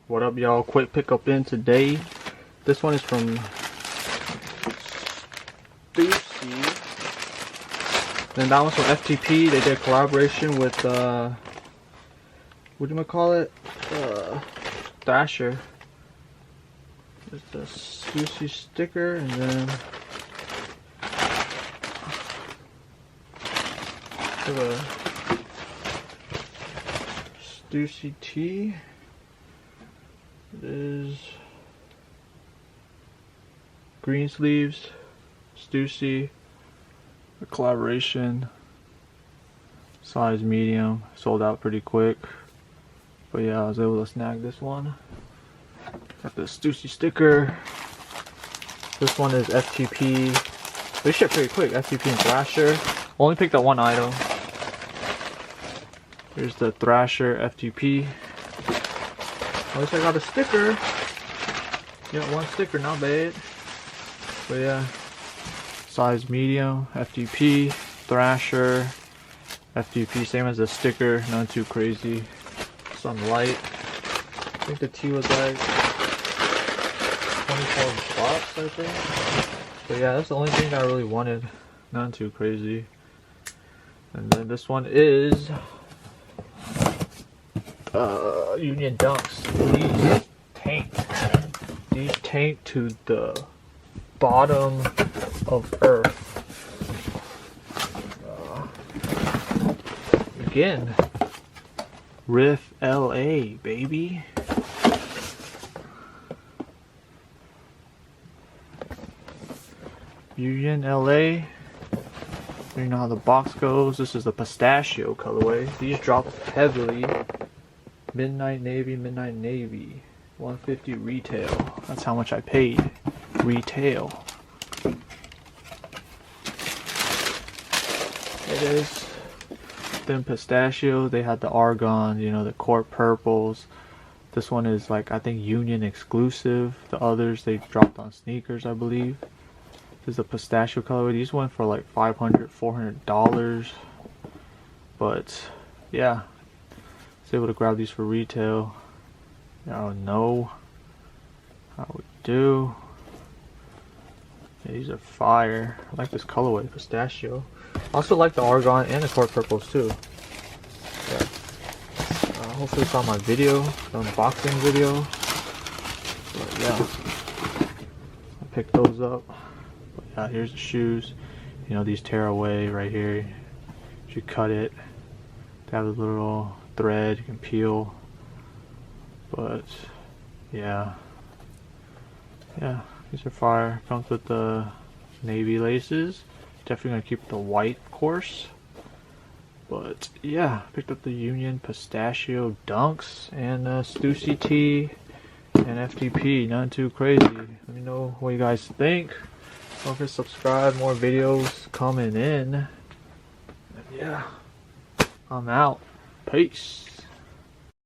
What up, y'all? Quick pickup in today. This one is from Stussy. Then that one's from FTP. They did a collaboration with what do you call it? Thrasher. There's the Stussy sticker, and then the Stussy tee. It is Greensleeves, Stussy, a collaboration, size medium, sold out pretty quick. But yeah, I was able to snag this one. Got the Stussy sticker. This one is FTP. They ship pretty quick, FTP and Thrasher. Only picked up one item. Here's the Thrasher FTP. At least I got a sticker. Yeah, one sticker, not bad. But yeah, size medium, FTP, Thrasher, FTP, same as the sticker, none too crazy. Some light. I think the tee was like 24 bucks, I think. But yeah, that's the only thing I really wanted. None too crazy. And then this one is Union Dunks. These tank to the bottom of Earth. Again, Riff LA, baby. Union LA. You know how the box goes. This is the Pistachio colorway. These dropped heavily. Midnight Navy, 150 retail. That's how much I paid. Retail. It is. Then Pistachio, they had the argon, you know, the court purples. This one is like, I think, Union exclusive. The others they dropped on sneakers, I believe. This is the Pistachio colorway. These went for like $500, $400. But yeah, I was able to grab these for retail. I don't know how we do. Yeah, these are fire. I like this colorway, Pistachio. I also like the argon and the court purples too. Yeah. Hopefully it's on my video, the unboxing video. But yeah, I picked those up. But yeah, here's the shoes. You know, these tear away right here. If you cut it, they have a little thread you can peel. But yeah, these are fire. Comes with the navy laces. Definitely gonna keep the white, of course. But yeah, picked up the Union Pistachio Dunks and Stussy tee and FTP. Not too crazy. Let me know what you guys think. Don't forget to subscribe. More videos coming in. And yeah, I'm out. Peace.